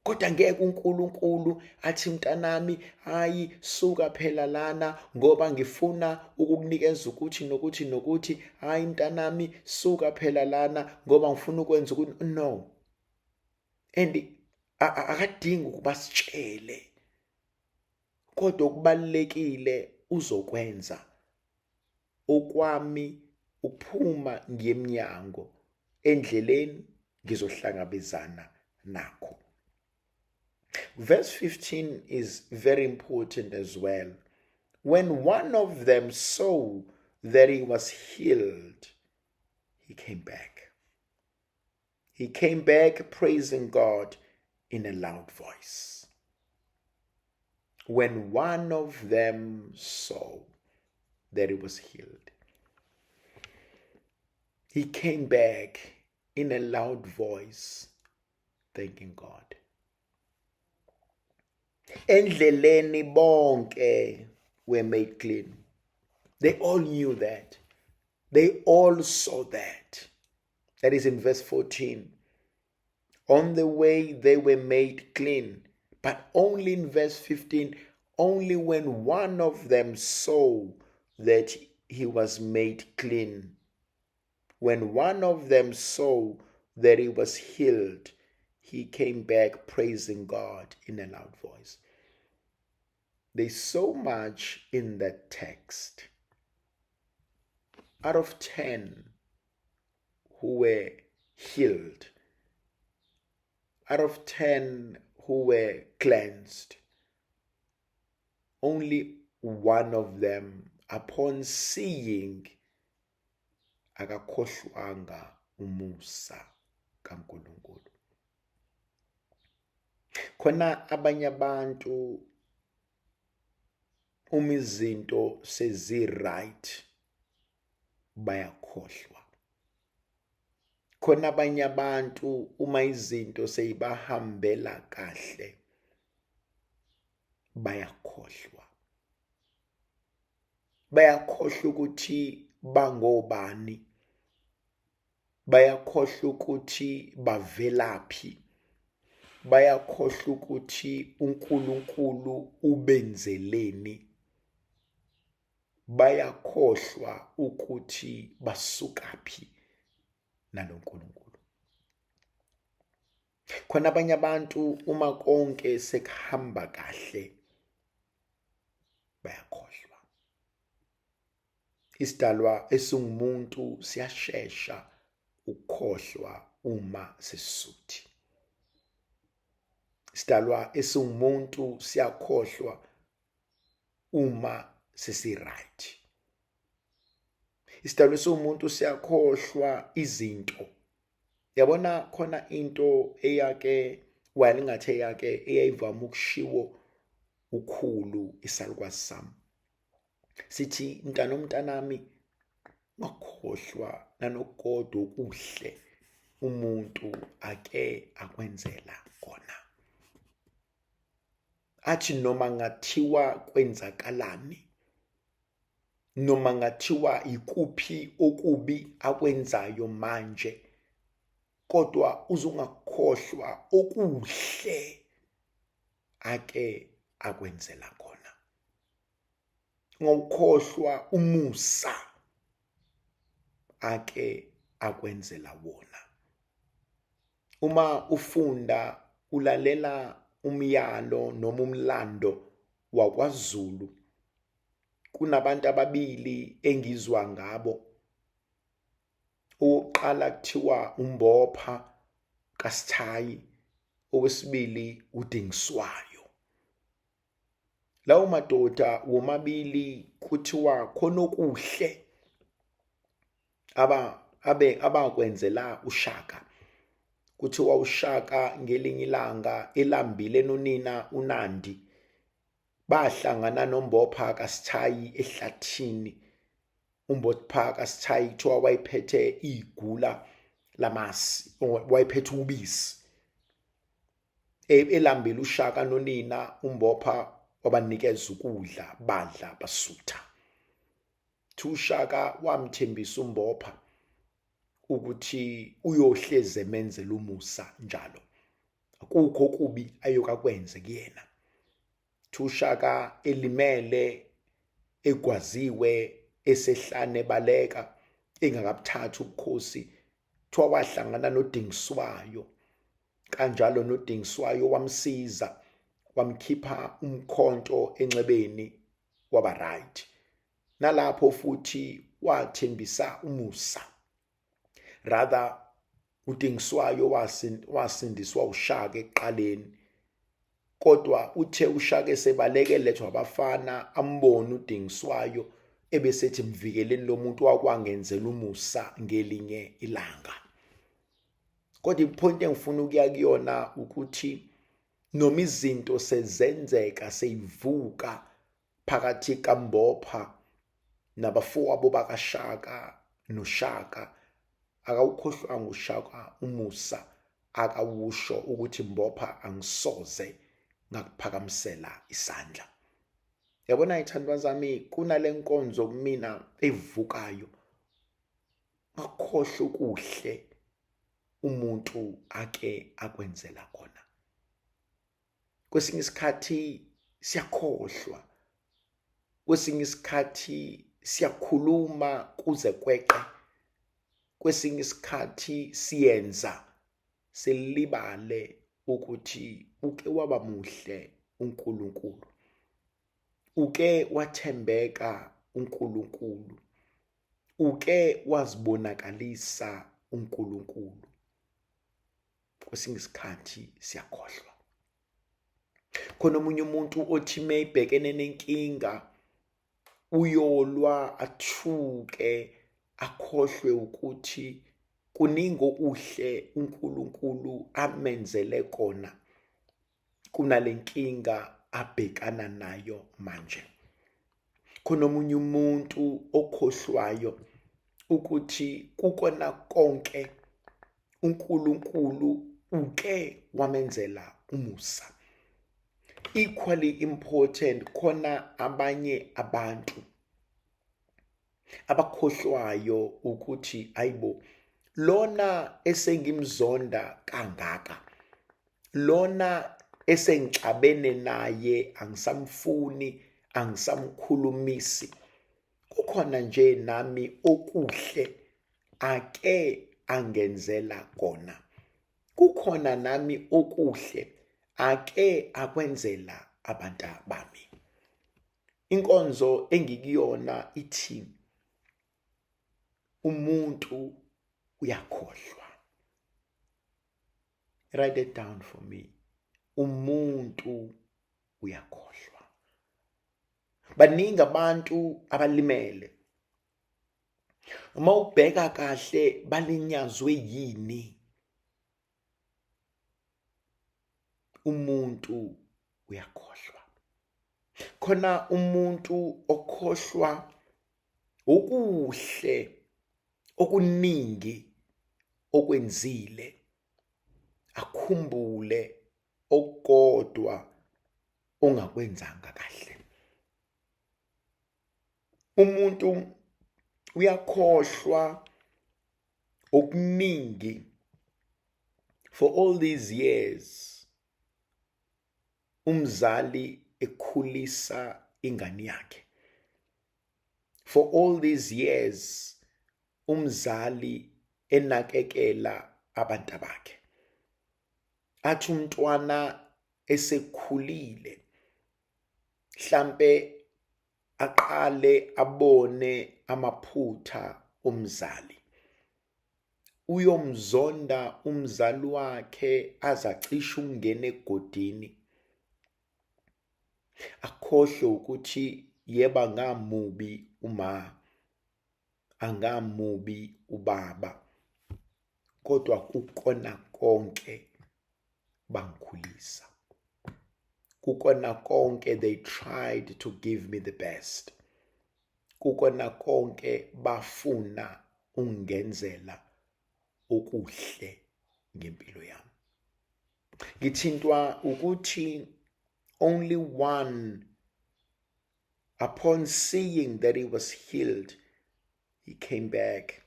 Kodwa ngeke uNkulunkulu athi mntanami, hayi suka phela lana ngoba ngifuna ukukunikeza ukuthi nokuthi nokuthi. Hayi mntanami suka phela lana ngoba ngifuna ukwenza ukuthi. No. And akadingi ukuba sitshele. Kodwa okubalekile uzokwenza. Okwami ukuphuma ngemnyango endleleni ngizohlangabezana nakho. Verse 15 is very important as well. When one of them saw that he was healed, he came back. He came back praising God in a loud voice. When one of them saw that he was healed, he came back in a loud voice, thanking God. Endleleni bonke were made clean. They all knew that. They all saw that. That is in verse 14. On the way they were made clean. But only in verse 15, only when one of them saw that he was made clean. When one of them saw that he was healed, he came back praising God in a loud voice. There's so much in that text. Out of 10 who were healed, out of 10 who were cleansed, only one of them, upon seeing, akakhohlwanga umusa kaNkulunkulu. Khona abanye abantu uma izinto sezi-right bayakhohlwa. Khona abanye abantu uma izinto seyibahambela kahle bayakhohlwa. Bayakhohlwa ukuthi bangobani. Bayakhohlwa ukuthi bavelaphi. Bayakhohlwa ukuthi uNkulunkulu ubenzeleni. Bayakhohlwa ukuthi basukaphi naloNkulunkulu. Khona abanye abantu uma konke sekuhamba kahle bayakhohlwa. Isidalwa esingumuntu siyashesha ukukhohlwa uma sesisuthi. Isidalwa esingumuntu siyakhohlwa uma sesi-right. Isidalwa esingumuntu siyakhohlwa izinto. Yabona khona into eyake walingathe yake eyayivama ukushiwo ukhulu isalukwazi sami. Sithi mntanami ngakhohlwa nanokodwa okuhle umuntu ake akwenzela kona. Athi noma ngathiwa kwenzakalani, noma ngathiwa ikuphi okubi akwenzayo manje, kodwa uzungakhohlwa okuhle ake akwenzela kona. Ngokhohlwa umusa ake akwenzela wona. Uma ufunda ulalela umyalo noma umlando wakwaZulu, kunabantu ababili engizwa ngabo. Owokuqala kuthiwa uMbopha kaSithayi, owesibili uDingiswayo. Lawo madoda womabili kuthiwa khona okuhle abakwenzela uShaka. Kuthiwa uShaka ngelinye ilanga elambile nonina uNandi, bahlangana noMbopha kaSithayi ehlathini. uMbopha kaSithayi kuthiwa wayephethe igula lamasi, wayephethe ubisi. Elambile uShaka nonina, uMbopha wabanikeza ukudla, badla basutha. uShaka wamthembisa uMbopha ukuthi uyohleze emenzela umusa njalo, akukho kubi ayokakwenze kuyena. uShaka elimele, egwaziwe, esehlane baleka, engakabuthathi ubukhosi, kuthiwa wahlangana noDingiswayo. Kanjalo noDingiswayo wamsiza, wamkhipha umkhonto enxebeni, waba right. Nalapho futhi wathembisa umusa. Rather uDingiswayo wasindiswa uShaka ekuqaleni, kodwa uthe uShaka esebaleke lethwa abafana, ambone uDingiswayo ebesethi mvikeleni lo muntu wakwangenzela umusa ngelinye ilanga. Kodwa ipoint engifuna ukuya kuyona ukuthi noma izinto sezenzeka, seyivuka phakathi kaMbopha nabafowabo bakaShaka noShaka, akawukhohlwanga uShaka umusa, akawusho ukuthi Mbopha angisoze ngakuphakamisela isandla. Yabona ithandwa zami, kunale nkonzo kumina evukayo, ngakhohle okuhle umuntu ake akwenzela kona. Kwesinye isikhathi siyakhohlwa, kwesinye isikhathi siyakhuluma kuze kweqe, kwesinye isikhathi siyenza selibale ukuthi uke waba muhle uNkulunkulu, uke wathembeka uNkulunkulu, uke wazibonakalisa uNkulunkulu. Kwesinye isikhathi siyakhohlwa. Khona omunye umuntu othi mayibhekene nenkinga uyolwa, athuke, akhohlwe ukuthi kuningi okuhle uNkulunkulu amenzele kona kunale nkinga abhekana nayo manje. Khona omunye umuntu okhohlwayo ukuthi kukona konke uNkulunkulu uke wamenzela umusa. Equally important, khona abanye abantu abakhohlwayo ukuthi ayibo, lona esengimzonda kangaka, lona esengixabene naye, angisamfuni, angisamkhulumisi, kukhona nje nami okuhle ake angenzela kona. Kukhona nami okuhle ake akwenzela abantu bami. Inkonzo engikuyona ithi umuntu uyakhohlwa. Write it down for me. Umuntu uyakhohlwa. Baningi abantu abalimele. Uma ubheka kahle balinyazwe yini? Umuntu uyakhohlwa. Khona umuntu okhohlwa okuhle okuningi okwenzile, akhumbule okukodwa ongakwenzanga kahle. Umuntu uyakhohlwa okuningi for all these years umzali ekhulisa ingane yakhe. For all these years umzali enakekela abantu bakhe. Athi umntwana esekhulile, mhlambe aqale abone amaphutha omzali. Uyomzonda umzali wakhe azacisha ungena egodini. Akhohle ukuthi yeba ngamubi uma, angamubi ubaba, kodwa kukona konke bangikhulisa. Kukona konke they tried to give me the best. Kukona konke bafuna ungenzela okuhle ngempilo yami. Ngithintwa ukuthi only one, upon seeing that he was healed, he came back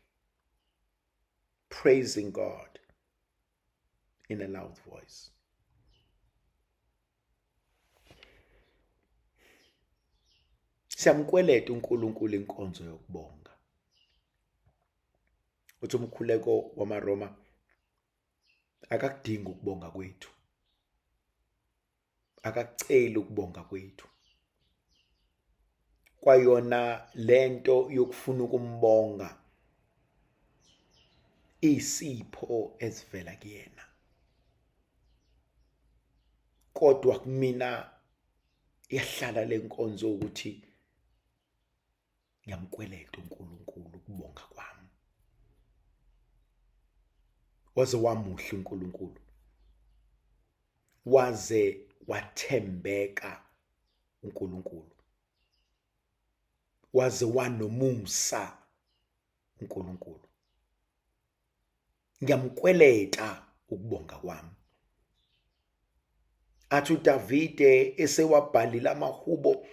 praising God in a loud voice. Siyamkweleta uNkulunkulu inkonzo yokubonga. Uthi umkhuleko wamaRoma akakudingi ukubonga kwethu. Akakuceli ukubonga kwethu. Kwayona lento yokufuna ukumbonga isipho esivela kuyena. Kodwa kumina yahlala lenkonzo ukuthi ngiyamkweleta uNkulunkulu ukubonga kwami. Waze wamuhle uNkulunkulu. Waze wathembeka uNkulunkulu. Waze wanomusa uNkulunkulu. Ngiyamkweleta ukubonga kwami. Athi uDavide esewabhalile amahubo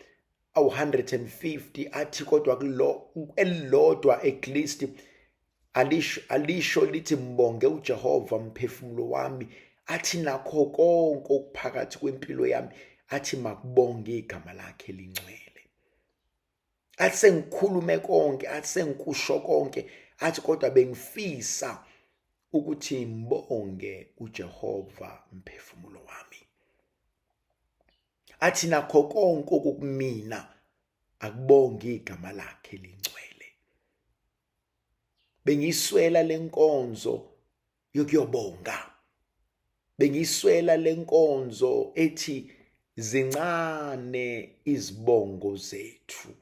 awu-150 athi kodwa elilodwa at least alisho lithi mbonge uJehova mphefumulo wami. Athi nakho konke okuphakathi kwempilo yami, athi makubonge igama lakhe elingcwele. Athi sengikhulume konke, athi sengikusho konke, athi kodwa bengifisa ukuthi mbonge uJehova mphefumulo wami. Athi nakho konke okukumina akubonge igama lakhe elingcwele. Bengiswela lenkonzo yokuyobonga. Bengiswela lenkonzo ethi zincane izibongo zethu.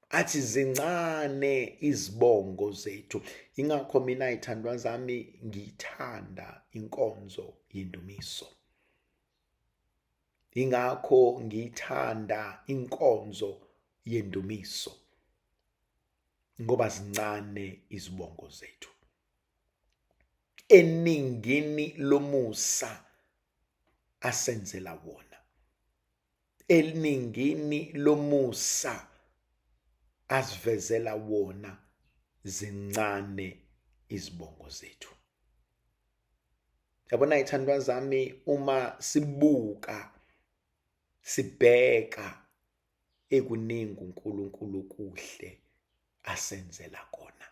Athi zincane izibongo zethu. Ingakho mina ithandwa zami ngithanda inkonzo yendumiso. Ingakho ngithanda inkonzo yendumiso. Ngoba zincane izibongo zethu. Eningini lomusa asenzela wona. Eningini lomusa asivezela wona, zincane izibongo zethu. Yabona ithandwa zami, uma sibuka sibheka ekuningi uNkulunkulu kuhle asenzela kona.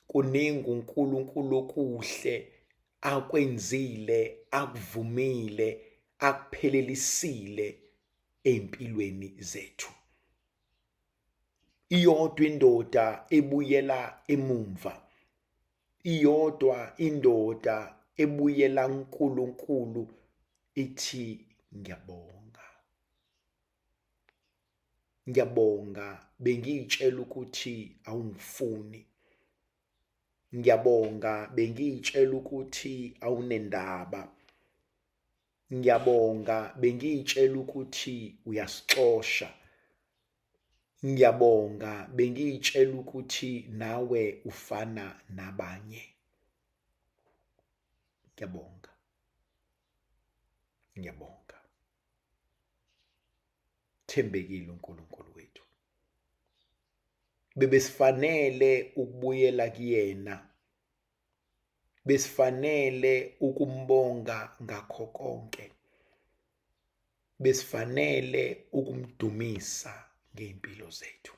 Kuningi uNkulunkulu kuhle akwenzile, akuvumile, akuphelelisile empilweni zethu. Iyodwa indoda ebuyela emumva. Iyodwa indoda ebuyela uNkulunkulu ithi ngiyabonga. Ngiyabonga, bengiyitshela ukuthi awungifuni. Ngiyabonga, bengiyitshela ukuthi awunendaba. Ngiyabonga, bengiyitshela ukuthi uyasixosha. Ngiyabonga, bengiyitshela ukuthi nawe ufana nabanye. Ngiyabonga. Ngiyabonga. Thembekile uNkulunkulu wethu. Bebesifanele ukubuyela kuyena. Besifanele ukumbonga ngakho konke. Besifanele ukumdumisa ngeimpilo zethu.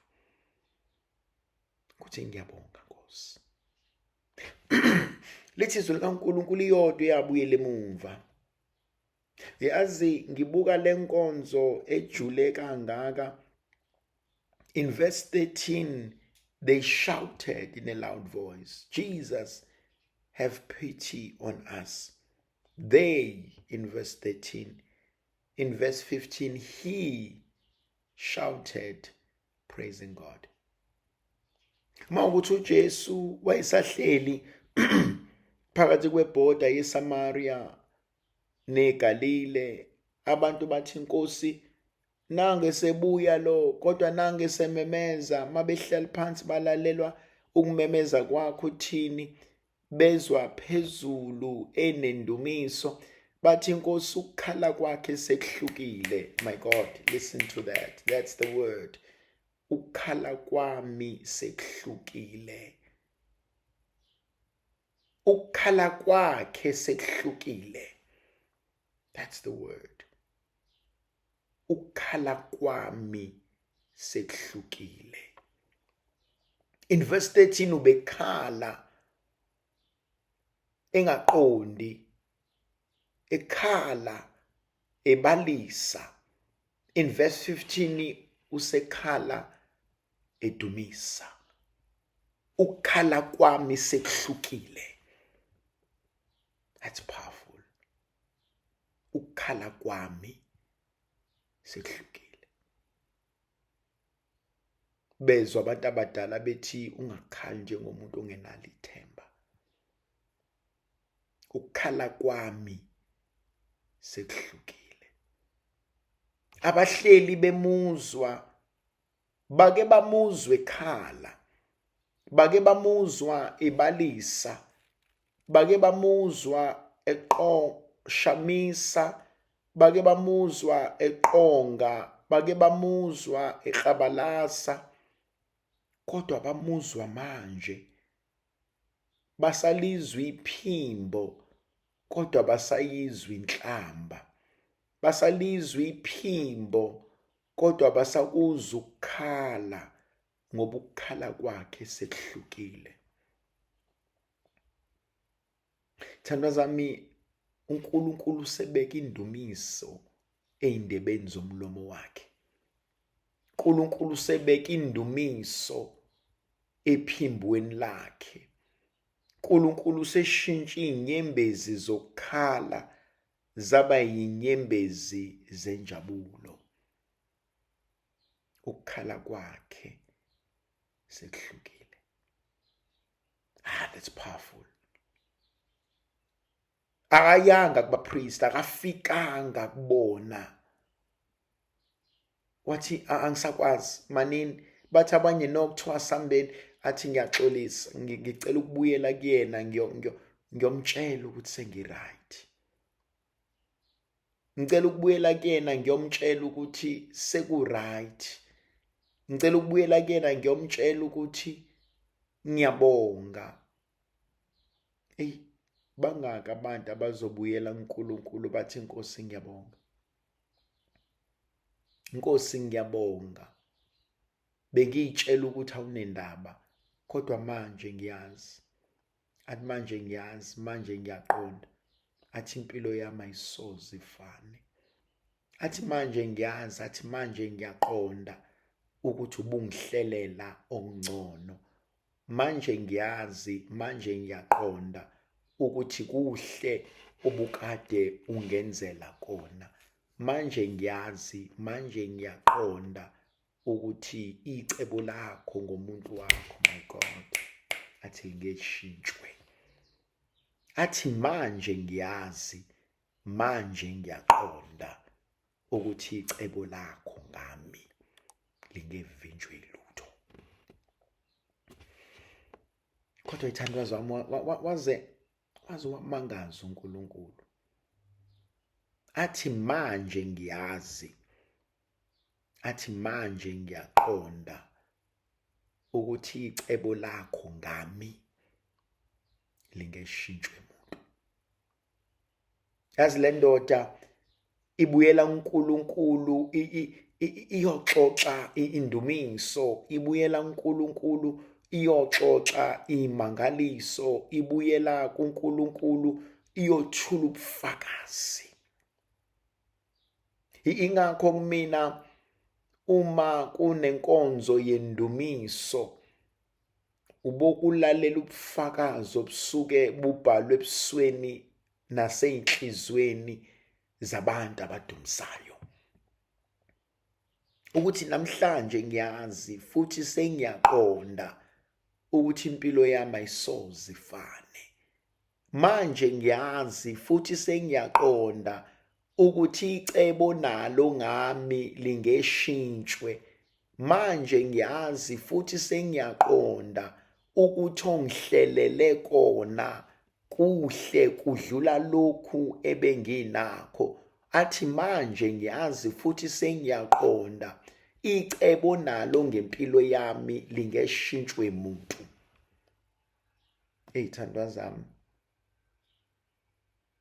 Kuthi ngiyabonga Nkosi. Lithi izwi likaNkulunkulu iyodwa iyabuyela emuva. Yazi ngibuka lenkonzo ejule kangaka, In verse 13, they shouted in a loud voice, Jesus, have pity on us. They, in verse 13. In verse 15, he shouted, praising God. Mawukuthi uJesu wayesahleli phakathi kwebhoda yeSamaria neGalile, abantu bathi Nkosi, nange sebuya lo, kodwa nange sememeza. Mabehlala phansi balalelwa ukumemeza kwakho uthini, bezwa phezulu enendumiso, bathi Nkosi ukukhala kwakhe sekuhlukile. My God, listen to that. That's the word. Ukukhala kwami sekuhlukile. Ukukhala kwakhe sekuhlukile. That's the word. Ukukhala kwami sekuhlukile. In verse 13 ubekhala engaqondi, ekhala ebalisa. In verse 15 usekhala edumisa. Ukukhala kwami sekuhlukile. That's powerful. Ukukhala kwami sekuhlukile. Bezwa abantu abadala bethi ungakhali njengomuntu ongenalo ithemba. Ukukhala kwami sekuhlukile. Abahleli bemuzwa bake bamuzwe ekhala, bake bamuzwa ebalisa, bake bamuzwa eqoshamisa, bake bamuzwa eqonga, bake bamuzwa eklabalasa, kodwa bamuzwa manje. Basalizwa iphimbo, kodwa basayizwa inhlamba. Basalizwa iphimbo, kodwa basakuzwa ukukhala, ngoba ukukhala kwakhe sekuhlukile. Thandwa zami, uNkulunkulu usebeka indumiso ey'ndebeni zomlomo wakhe. uNkulunkulu usebeka indumiso ephimbweni lakhe. uNkulunkulu useshintsha iy'nyembezi zokukhala zaba yinyembezi zenjabulo. Ukukhala kwakhe sekuhlukile. That's powerful. Akayanga kubapriest, akafikanga kubona. Wathi angisakwazi manini, bathi abanye nokuthiwa sambeni, athi ngiyaxolisa, ngicela ukubuyela kuyena ngiyomtshela ukuthi sengi-right. Ngicela ukubuyela kuyena ngiyomtshela ukuthi seku-right. Ngicela ukubuyela kuyena ngiyomtshela ukuthi ngiyabonga. Bangaka abantu abazobuyela kuNkulunkulu bathi Nkosi ngiyabonga. Nkosi ngiyabonga. Bengiyitshela ukuthi awunendaba, kodwa manje ngiyazi. Athi manje ngiyazi, manje ngiyaqonda. Athi impilo yami ayisoze ifane. Athi manje ngiyazi, athi manje ngiyaqonda ukuthi ubungihlelela okungcono. Manje ngiyazi, manje ngiyaqonda ukuthi kuhle ubukade ungenzela kona. Manje ngiyazi, manje ngiyaqonda ukuthi icebo lakho ngomuntu wakho, my God, athi ngeshintshwe. Athi manje ngiyazi, manje ngiyaqonda ukuthi icebo lakho ngami lingevinjwe lutho. Kodwa ithandwa zami waze wamangaza uNkulunkulu. Athi manje ngiyazi, athi manje ngiyaqonda ukuthi icebo lakho ngami lingeshintshwe muntu. Yazi le ndoda ibuyela uNkulunkulu iyoxoxa indumiso, ibuyela uNkulunkulu iyoxoxa imangaliso, ibuyela kuNkulunkulu iyothula ubufakazi. Ingakho kumina uma kunenkonzo yendumiso ubokulalela ubufakazi obusuke bubhalwe ebusweni naseyinhlizweni zabantu abadumisayo, ukuthi namhlanje ngiyazi futhi sengiyaqonda ukuthi impilo yami ayisoze ifane. Manje ngiyazi futhi sengiyaqonda ukuthi icebo nalo ngami lingeshintshwe. Manje ngiyazi futhi sengiyaqonda ukuthi ongihlelele kona kuhle kudlula lokhu ebenginakho. Athi manje ngiyazi futhi sengiyaqonda icebo nalo ngempilo yami lingeshintshwe muntu. Ey'thandwa zami,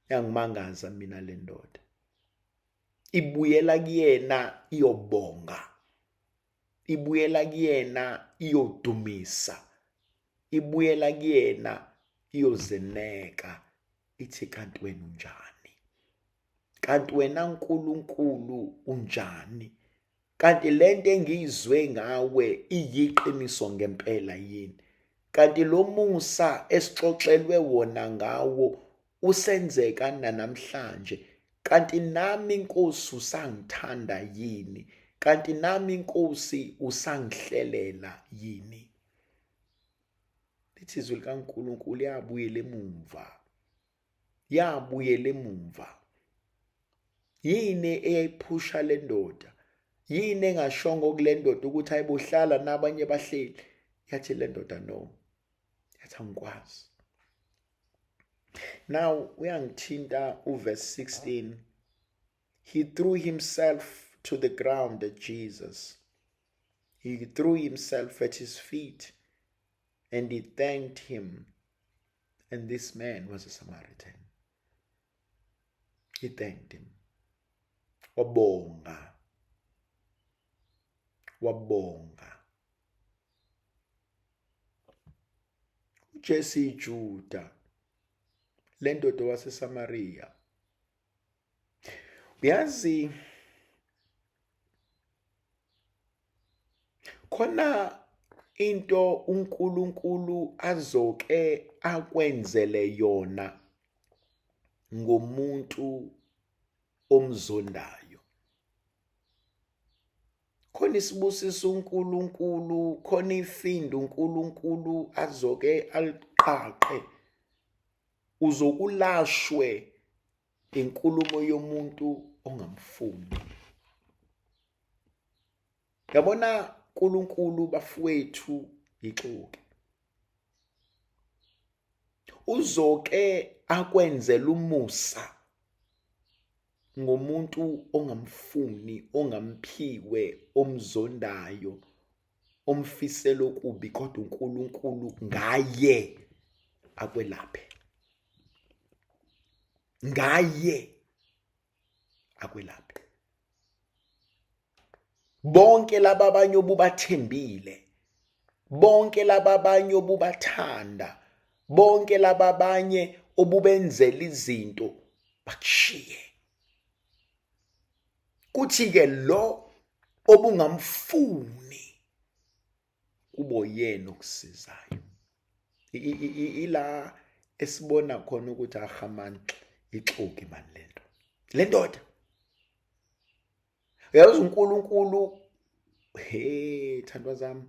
yangimangaza mina le ndoda. Ibuyela kuyena iyobonga, ibuyela kuyena iyodumisa, ibuyela kuyena iyozeneka. Ithi kanti wena unjani? Kanti wena uNkulunkulu unjani? Kanti lento engiyizwe ngawe iyiqiniso ngempela yini? Kanti lo musa esixoxelwe wona ngawo usenzeka namhlanje? Kanti nami Nkosi usangithanda yini? Kanti nami Nkosi usangihlelela yini? Lithi izwi likaNkulunkulu yabuyela emumva, yabuyela emumva. Yini eyayiphusha le ndoda? Yini engashongo kule ndoda ukuthi ayibohlala nabanye bahleli? Yathi le ndoda no, yathi angikwazi. Now uyangithinta uverse 16. He threw himself to the ground at Jesus. He threw himself at his feet and he thanked him. And this man was a Samaritan. He thanked him. Wabonga. Wabonga. uJesu Juda, le ndoda waseSamaria. Uyazi khona into uNkulunkulu azoke akwenzele yona ngomuntu omzondayo. Khona isibusiso uNkulunkulu, khona ifindo uNkulunkulu azoke aliqhaqhe. Uzokulashwe inkulumo yomuntu ongamfuni. Yabona uNkulunkulu bafowethu ixoki. Uzoke akwenzela umusa ngomuntu ongamfuni, ongamphiwe, omzondayo, omfisela okubi, kodwa uNkulunkulu ngaye akwelaphe. Ngaye akwelaphe. Bonke laba abanye obubathembile, bonke laba abanye obubathanda, bonke laba abanye obubenzela izinto bakushiye. Kuthi ke lo obungamfuni kubo yena okusizayo. Ila esibona khona ukuthi ahamani ixoki mani lento. Le ndoda yazi uNkulunkulu, thandwa zami,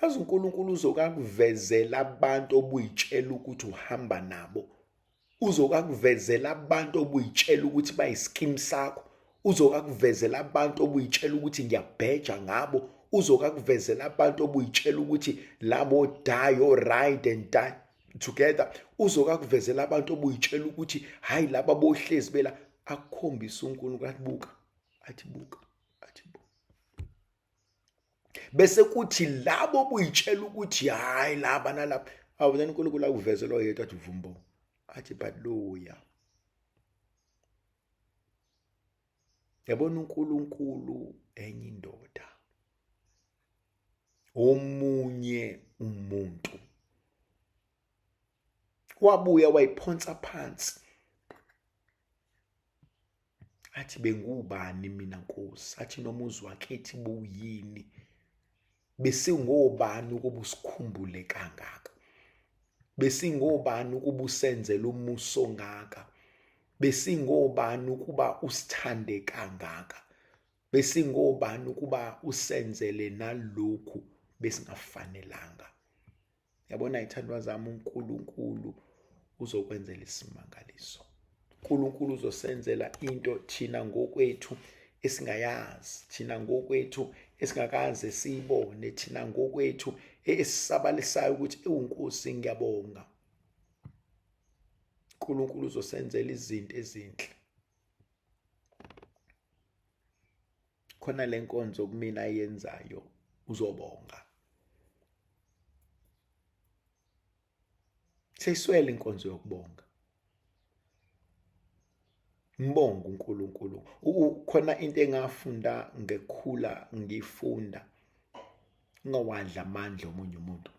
yazi uNkulunkulu uzokakuvezela abantu obuyitshela ukuthi uhamba nabo. Uzokakuvezela abantu obuyitshela ukuthi bayisikim sakho. Uzokakuvezela abantu obuyitshela ukuthi ngiyabheja ngabo. Uzokakuvezela abantu obuyitshela ukuthi labo die or ride and die together. Uzokakuvezela abantu obuyitshela ukuthi hayi laba bohlezi bela. Akukhombisa uNkulunkulu athi buka, athi buka, athi buka. Bese kuthi labo obuyitshela ukuthi hayi laba nalapha, awubona uNkulunkulu akuvezela oyedwa athi vumbo, athi haleluya. Yabona uNkulunkulu enye indoda, omunye umuntu wabuya wayiphonsa phansi, athi bengubani mina Nkosi, athi nomuzi wakithi buyini, besingobani ukuba usikhumbule kangaka, besingobani ukuba usenzele umuso ngaka, besingobani ukuba usithande kangaka, besingobani ukuba usenzele nalokhu besingafanelanga. Yabona ithandwa zami, uNkulunkulu uzokwenzela isimangaliso. uNkulunkulu uzosenzela into thina ngokwethu esingayazi, thina ngokwethu esingakaze siyibone, thina ngokwethu esisabalisayo ukuthi uNkosi ngiyabonga. uNkulunkulu uzosenzela izinto ezinhle. Khona le nkonzo kumina ayenzayo uzobonga. Seyiswele inkonzo yokubonga. Ngibonga uNkulunkulu. Khona into engafunda ngekhula ngifunda. Ungawadla amandla omunye umuntu.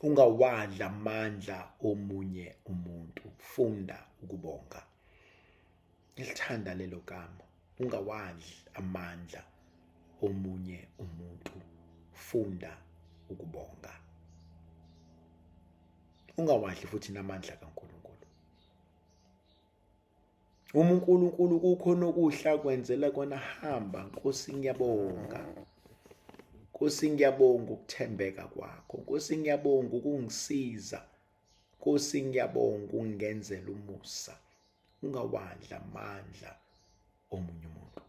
Ungawadla amandla omunye umuntu. Funda ukubonga. Ngilithanda lelo gama. Ungawadli amandla omunye umuntu. Funda ukubonga. Ungawadli futhi namandla kaNkulunkulu. Uma uNkulunkulu kukhona okuhle akwenzela kona, hamba. Nkosi ngiyabonga. Nkosi ngiyabonga ukuthembeka kwakho. Nkosi ngiyabonga ukungisiza. Nkosi ngiyabonga ukungenzela umusa. Ungawadla amandla omunye umuntu.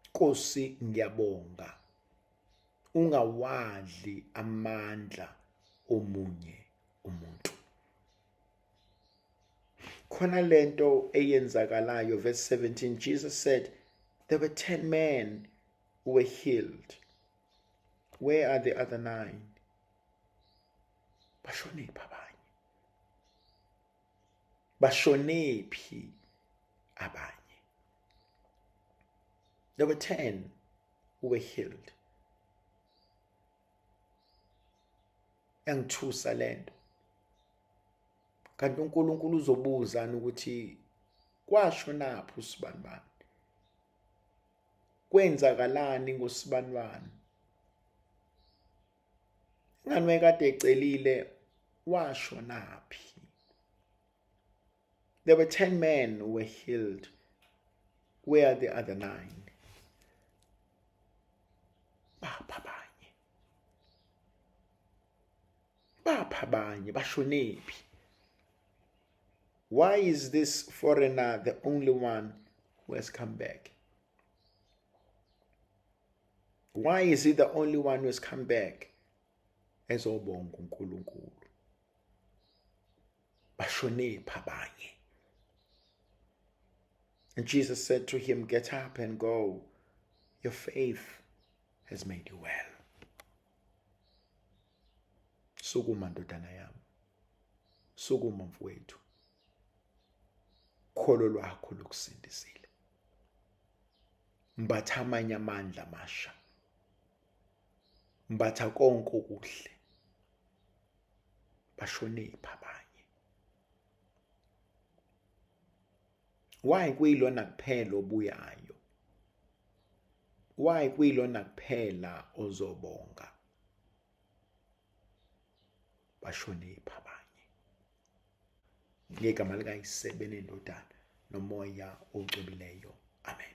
Nkosi ngiyabonga. Ungawadli amandla omunye umuntu. Khona lento eyenzakalayo, verse 17, Jesus said, there were 10 men who were healed. Where are the other 9? Bashonephi abanye? Bashonephi abanye? There were 10 who were healed. Yangithusa lento. Kanti uNkulunkulu uzobuzana ukuthi kwashonaphi usibanibani? Kwenzakalani ngosibanibani? Ingani wayekade ecelile washonaphi? There were 10 men who were healed. Where are the other 9? Bapha abanye. Bapha abanye, bashonephi? Why is this foreigner the only one who has come back? Why is he the only one who has come back? Ezobonga uNkulunkulu. Bashonephi abanye? And Jesus said to him, get up and go. Your faith has made you well. Sukuma ndodana yami. Sukuma mfowethu. Kholo lwakho lukusindisile. Mbatha amanye amandla amasha. Mbatha konke okuhle. Bashonephi abanye? Why kuyilona kuphela obuyayo? Why kuyilona kuphela ozobonga? Bashonephi abanye? Ngegama likaYise benendodana nomoya ocwebileyo. Amen.